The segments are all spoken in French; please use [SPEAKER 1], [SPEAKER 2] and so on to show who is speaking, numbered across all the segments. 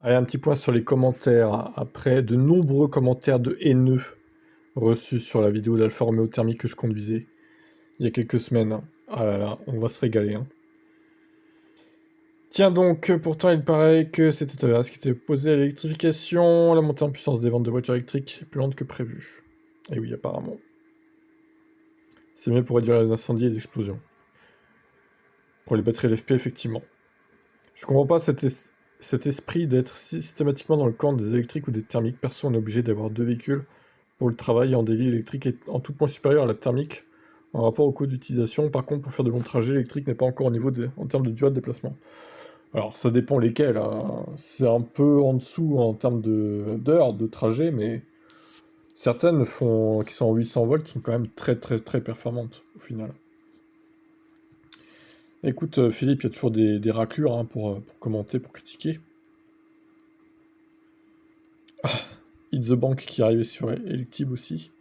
[SPEAKER 1] Allez, un petit point sur les commentaires. Après de nombreux commentaires de haineux reçus sur la vidéo d'Alfa Romeo thermique que je conduisais il y a quelques semaines. Ah là là, on va se régaler. Hein. Tiens donc, pourtant il paraît que c'était ce qui était opposé à l'électrification, la montée en puissance des ventes de voitures électriques est plus lente que prévu. Et oui, apparemment. C'est mieux pour réduire les incendies et les explosions. Pour les batteries LFP, effectivement. Je comprends pas cet esprit d'être systématiquement dans le camp des électriques ou des thermiques. Perso, on est obligé d'avoir deux véhicules pour le travail en délit électrique est en tout point supérieur à la thermique en rapport au coût d'utilisation. Par contre, pour faire de longs trajets, l'électrique n'est pas encore au niveau en termes de durée de déplacement. Alors, ça dépend lesquels. Hein. C'est un peu en dessous en termes d'heures de trajet, mais certaines qui sont en 800 volts sont quand même très très très performantes au final. Écoute, Philippe, il y a toujours des raclures hein, pour commenter, pour critiquer. It's the Bank qui arrivait sur Electib aussi.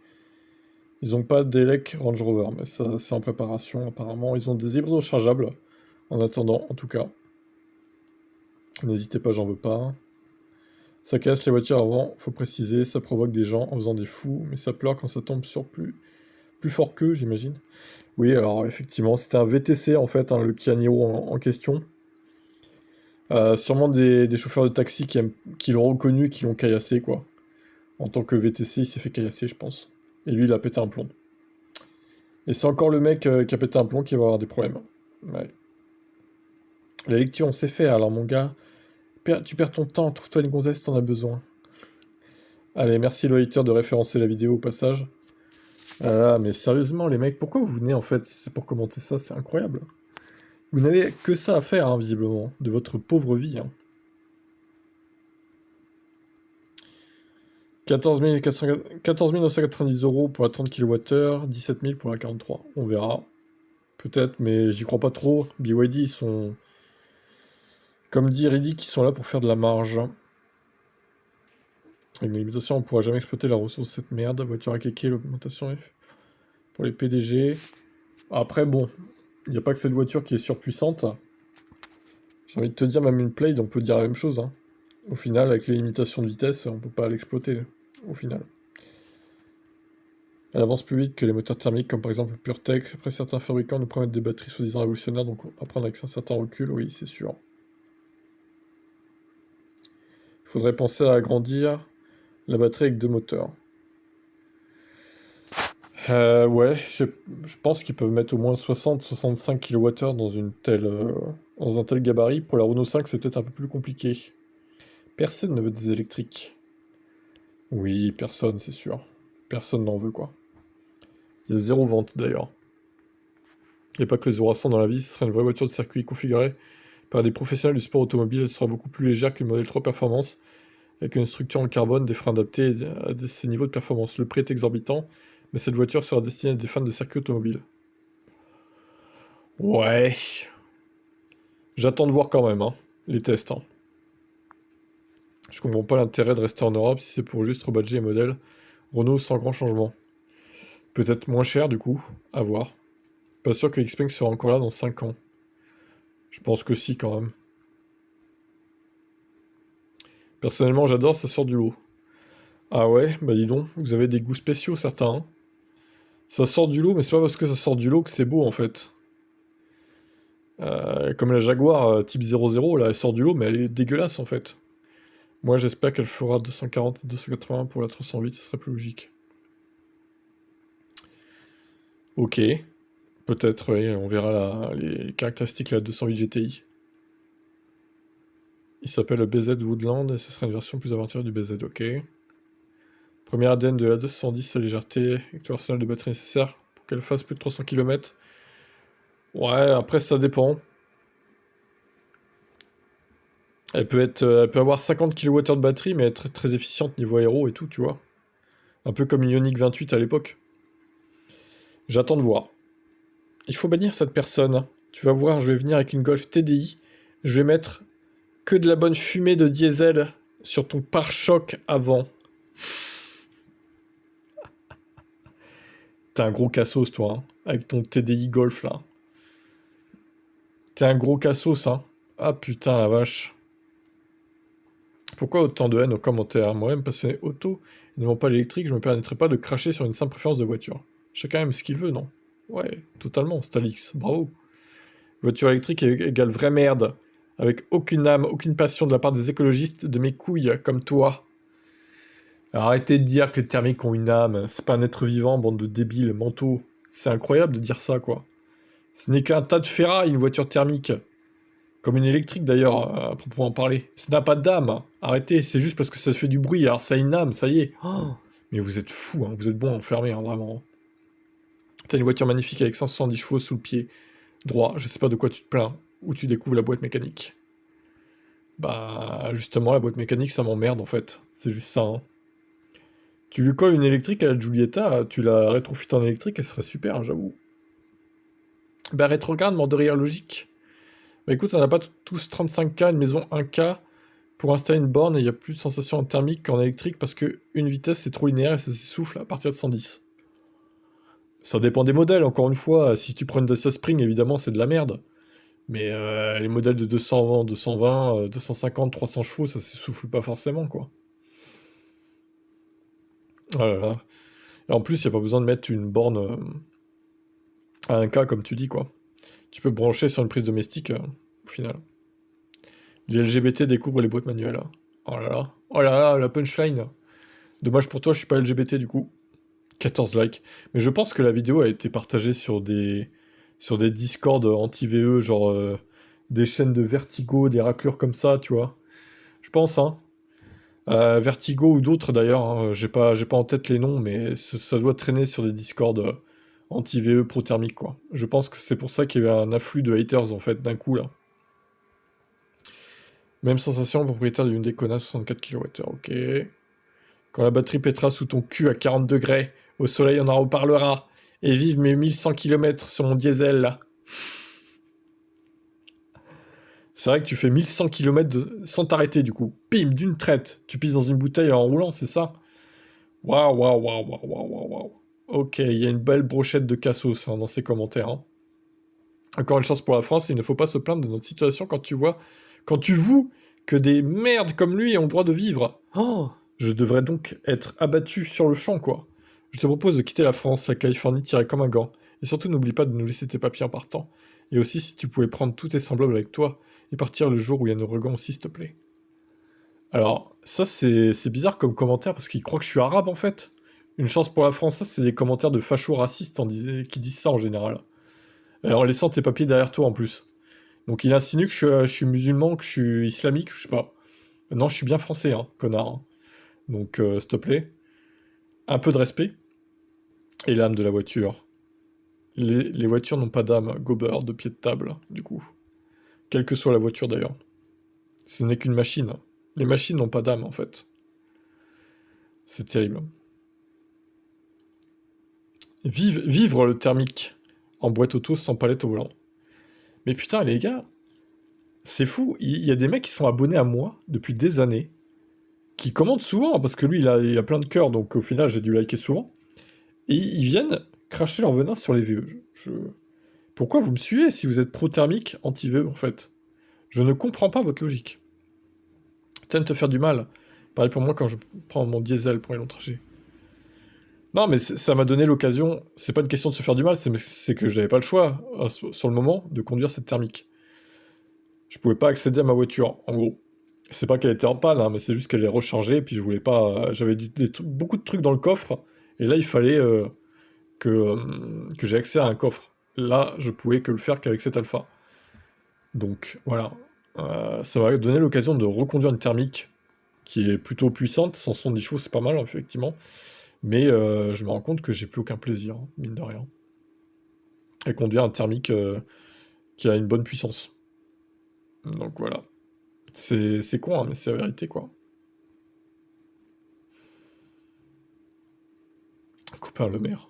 [SPEAKER 1] Ils n'ont pas d'Elec Range Rover, mais ça c'est en préparation apparemment. Ils ont des hybrides rechargeables, en attendant en tout cas. N'hésitez pas, j'en veux pas. Ça casse les voitures avant, faut préciser, ça provoque des gens en faisant des fous, mais ça pleure quand ça tombe sur plus fort qu'eux, j'imagine. Oui, alors effectivement, c'était un VTC en fait, hein, le Kia Niro en question. Sûrement des chauffeurs de taxi qui l'ont reconnu, qui l'ont caillassé, quoi. En tant que VTC, il s'est fait caillasser, je pense. Et lui, il a pété un plomb. Et c'est encore le mec qui a pété un plomb qui va avoir des problèmes. Ouais. La lecture, on sait faire, alors mon gars, tu perds ton temps, trouve-toi une gonzesse, t'en as besoin. Allez, merci le hater de référencer la vidéo au passage. Ah, mais sérieusement, les mecs, pourquoi vous venez en fait? C'est pour commenter ça, c'est incroyable. Vous n'avez que ça à faire, hein, visiblement, de votre pauvre vie. Hein. 14 990 € pour la 30 kWh, 17 000 pour la 43. On verra. Peut-être, mais j'y crois pas trop. BYD, ils sont... Comme dit Riddick, ils sont là pour faire de la marge. Avec une limitation, on pourra jamais exploiter la ressource de cette merde. Voiture à kéké, l'augmentation pour les PDG. Après, bon, il n'y a pas que cette voiture qui est surpuissante. J'ai envie de te dire, même une Plaid, on peut dire la même chose. Hein. Au final, avec les limitations de vitesse, on peut pas l'exploiter. Au final. Elle avance plus vite que les moteurs thermiques, comme par exemple PureTech. Après, certains fabricants nous promettent des batteries soi-disant révolutionnaires, donc on va prendre avec un certain recul, oui, c'est sûr. Il faudrait penser à agrandir la batterie avec deux moteurs. Ouais, je pense qu'ils peuvent mettre au moins 60-65 kWh dans un tel gabarit. Pour la Renault 5, c'est peut-être un peu plus compliqué. Personne ne veut des électriques. Oui, personne, c'est sûr. Personne n'en veut, quoi. Il y a zéro vente, d'ailleurs. Il n'y a pas que les Zorasan dans la vie, ce serait une vraie voiture de circuit configurée par des professionnels du sport automobile. Elle sera beaucoup plus légère que le modèle 3 Performance, avec une structure en carbone, des freins adaptés à ces niveaux de performance. Le prix est exorbitant, mais cette voiture sera destinée à des fans de circuit automobile. Ouais. J'attends de voir quand même, hein, les tests. Hein. Je comprends pas l'intérêt de rester en Europe si c'est pour juste rebadger les modèles Renault sans grand changement. Peut-être moins cher du coup, à voir. Pas sûr que Xpeng sera encore là dans 5 ans. Je pense que si quand même. Personnellement j'adore, ça sort du lot. Ah ouais, bah dis donc, vous avez des goûts spéciaux certains. Hein. Ça sort du lot, mais c'est pas parce que ça sort du lot que c'est beau en fait. Comme la Jaguar type 00, là elle sort du lot, mais elle est dégueulasse en fait. Moi j'espère qu'elle fera 240 et 280 pour la 308, ce serait plus logique. Ok, peut-être, oui, on verra les caractéristiques de la 208 GTI. Il s'appelle le BZ Woodland et ce sera une version plus aventureuse du BZ, ok. Première ADN de la 210, sa légèreté, avec tout l'arsenal de batterie nécessaire pour qu'elle fasse plus de 300 km. Ouais, après ça dépend. Elle peut avoir 50 kWh de batterie, mais être très efficiente niveau aéro et tout, tu vois. Un peu comme une Ioniq 28 à l'époque. J'attends de voir. Il faut bannir cette personne. Tu vas voir, je vais venir avec une Golf TDI. Je vais mettre que de la bonne fumée de diesel sur ton pare-choc avant. T'es un gros cassos, toi, hein, avec ton TDI Golf, là. T'es un gros cassos, hein. Ah, putain, la vache. Pourquoi autant de haine aux commentaires? Moi-même passionné auto, et n'aimant pas l'électrique, je me permettrai pas de cracher sur une simple préférence de voiture. Chacun aime ce qu'il veut, non? Ouais, totalement, Stalix, bravo. Voiture électrique égale vraie merde, avec aucune âme, aucune passion de la part des écologistes de mes couilles, comme toi. Alors arrêtez de dire que les thermiques ont une âme, c'est pas un être vivant, bande de débiles mentaux. C'est incroyable de dire ça, quoi. Ce n'est qu'un tas de ferraille, une voiture thermique. Comme une électrique d'ailleurs, à proprement parler. Ça n'a pas d'âme. Arrêtez, c'est juste parce que ça fait du bruit, alors ça a une âme, ça y est. Oh, mais vous êtes fous, hein, vous êtes bons à enfermer, hein, vraiment. T'as une voiture magnifique avec 170 chevaux sous le pied droit, je sais pas de quoi tu te plains, ou tu découvres la boîte mécanique. Bah, justement, la boîte mécanique, ça m'emmerde en fait. C'est juste ça, hein. Tu lui colles une électrique à la Giulietta, tu la rétrofites en électrique, elle serait super, hein, j'avoue. Bah, rétrograde, mort de rire logique. Bah écoute, on n'a pas tous 35K, une maison 1K, pour installer une borne, et il n'y a plus de sensation en thermique qu'en électrique, parce que une vitesse, c'est trop linéaire et ça s'essouffle à partir de 110. Ça dépend des modèles, encore une fois. Si tu prends une Dacia Spring, évidemment, c'est de la merde. Mais les modèles de 220, 220, 250, 300 chevaux, ça s'essouffle pas forcément, quoi. Oh là là. Et en plus, il n'y a pas besoin de mettre une borne à 1K, comme tu dis, quoi. Tu peux brancher sur une prise domestique, au final. Les LGBT découvrent les boîtes manuelles, hein. Oh là là. Oh là là, la punchline. Dommage pour toi, je suis pas LGBT, du coup. 14 likes. Mais je pense que la vidéo a été partagée sur des Discord anti-VE, genre des chaînes de Vertigo, des raclures comme ça, tu vois. Je pense, hein. Vertigo ou d'autres d'ailleurs, hein, j'ai pas en tête les noms, mais ça doit traîner sur des Discord anti-VE pro-thermique, quoi. Je pense que c'est pour ça qu'il y a eu un afflux de haters, en fait, d'un coup, là. Même sensation, propriétaire d'une Kona 64 kWh, ok. Quand la batterie pètera sous ton cul à 40 degrés, au soleil on en reparlera. Et vive mes 1100 km sur mon diesel, là. C'est vrai que tu fais 1100 km sans t'arrêter, du coup. Pim, d'une traite. Tu pisses dans une bouteille en roulant, c'est ça? Waouh, waouh, waouh, waouh, waouh, waouh, waouh. Ok, il y a une belle brochette de cassos hein, dans ces commentaires, hein. Encore une chance pour la France, il ne faut pas se plaindre de notre situation quand tu voues que des merdes comme lui ont le droit de vivre. Oh, je devrais donc être abattu sur le champ, quoi. Je te propose de quitter la France, la Californie tirait comme un gant. Et surtout, n'oublie pas de nous laisser tes papiers en partant. Et aussi, si tu pouvais prendre tous tes semblables avec toi et partir le jour où il y a nos regans aussi, s'il te plaît. Alors, ça, c'est bizarre comme commentaire parce qu'il croit que je suis arabe, en fait. Une chance pour la France, ça, c'est des commentaires de fachos racistes qui disent ça en général. En laissant tes papiers derrière toi, en plus. Donc, il insinue que je suis musulman, que je suis islamique, je sais pas. Non, je suis bien français, hein, connard, hein. Donc, s'il te plaît, un peu de respect. Et l'âme de la voiture. Les voitures n'ont pas d'âme, gober, de pied de table, du coup. Quelle que soit la voiture, d'ailleurs. Ce n'est qu'une machine. Les machines n'ont pas d'âme, en fait. C'est terrible. Vivre le thermique en boîte auto sans palette au volant. Mais putain, les gars, c'est fou. Il y a des mecs qui sont abonnés à moi depuis des années, qui commentent souvent, parce que lui, il a plein de cœurs, donc au final, j'ai dû liker souvent. Et ils viennent cracher leur venin sur les VE. Pourquoi vous me suivez si vous êtes pro-thermique, anti-VE, en fait? Je ne comprends pas votre logique. T'aimes te faire du mal. Pareil pour moi quand je prends mon diesel pour les longs trajets. Non, mais ça m'a donné l'occasion, c'est pas une question de se faire du mal, c'est que j'avais pas le choix, sur le moment, de conduire cette thermique. Je pouvais pas accéder à ma voiture, en gros. C'est pas qu'elle était en panne, hein, mais c'est juste qu'elle est rechargée, et puis je voulais pas... J'avais beaucoup de trucs dans le coffre, et là, il fallait que j'ai accès à un coffre. Là, je pouvais que le faire qu'avec cette alpha. Donc, voilà. Ça m'a donné l'occasion de reconduire une thermique, qui est plutôt puissante, 170 chevaux, c'est pas mal, effectivement. Mais je me rends compte que j'ai plus aucun plaisir, hein, mine de rien. Et conduire un thermique qui a une bonne puissance. Donc voilà. C'est con, hein, mais c'est la vérité, quoi. Copain le maire.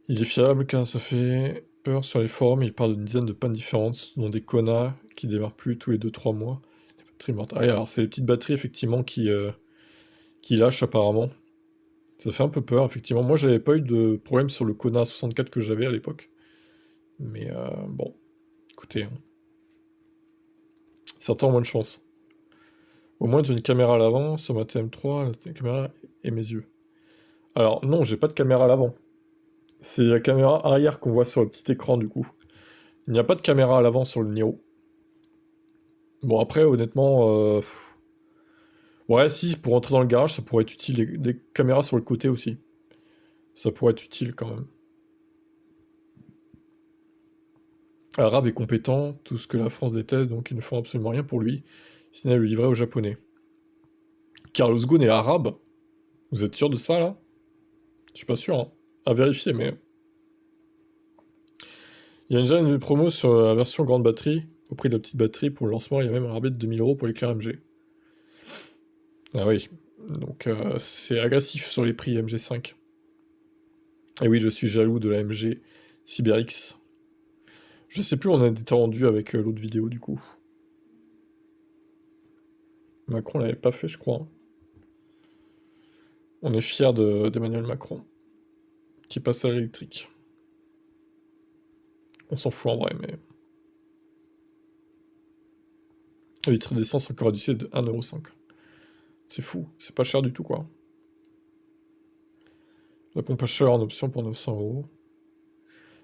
[SPEAKER 1] Il est fiable car ça fait peur sur les forums, il parle d'une dizaine de pannes différentes, dont des connards qui démarrent plus tous les 2-3 mois. Des batteries mortes. Ah oui, alors c'est les petites batteries, effectivement, qui lâchent, apparemment. Ça fait un peu peur, effectivement. Moi, j'avais pas eu de problème sur le Kona 64 que j'avais à l'époque. Mais bon, écoutez, hein. Certains ont moins de chance. Au moins, j'ai une caméra à l'avant, sur ma TM3, la caméra et mes yeux. Alors, non, j'ai pas de caméra à l'avant. C'est la caméra arrière qu'on voit sur le petit écran, du coup. Il n'y a pas de caméra à l'avant sur le Niro. Bon, après, honnêtement... Ouais, si, pour entrer dans le garage, ça pourrait être utile. Des caméras sur le côté aussi. Ça pourrait être utile, quand même. Arabe est compétent, tout ce que la France déteste, donc ils ne font absolument rien pour lui, si ce n'est le livrer aux Japonais. Carlos Ghosn est arabe? Vous êtes sûr de ça, là? Je suis pas sûr, hein. À vérifier, mais... Il y a déjà une promo sur la version grande batterie, au prix de la petite batterie, pour le lancement, il y a même un rabais de 2000 € pour l'éclair MG. Ah oui, donc c'est agressif sur les prix MG5. Et oui, je suis jaloux de la MG CyberX. Je sais plus où on a été rendu avec l'autre vidéo, du coup. Macron l'avait pas fait, je crois, hein. On est fiers d'Emmanuel Macron, qui passe à l'électrique. On s'en fout en vrai, mais... Le litre d'essence encore réduit de 1,05 €. C'est fou, c'est pas cher du tout, quoi. La pompe à chaleur en option pour 900 €.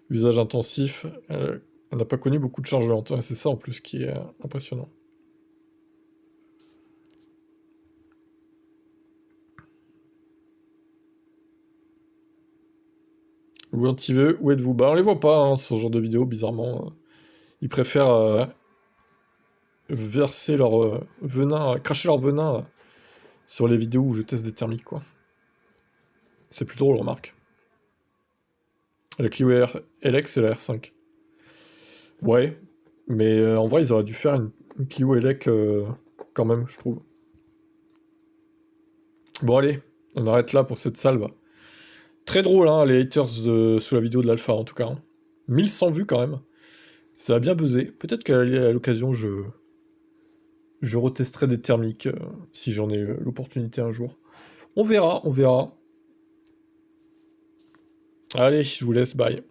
[SPEAKER 1] Usage intensif, elle n'a pas connu beaucoup de charges lentes. Ouais, c'est ça en plus qui est impressionnant. Louis Antiveux, où êtes-vous? Bah on les voit pas, hein, ce genre de vidéo, bizarrement. Ils préfèrent verser leur venin, cracher leur venin sur les vidéos où je teste des thermiques, quoi. C'est plus drôle, remarque. La Clio LX et la R5. Ouais, mais en vrai, ils auraient dû faire une Clio LX quand même, je trouve. Bon, allez, on arrête là pour cette salve. Très drôle, hein, les haters sous la vidéo de l'Alpha, en tout cas, hein. 1100 vues, quand même. Ça a bien buzzé. Peut-être qu'à l'occasion, je retesterai des thermiques, si j'en ai l'opportunité un jour. On verra, on verra. Allez, je vous laisse, bye.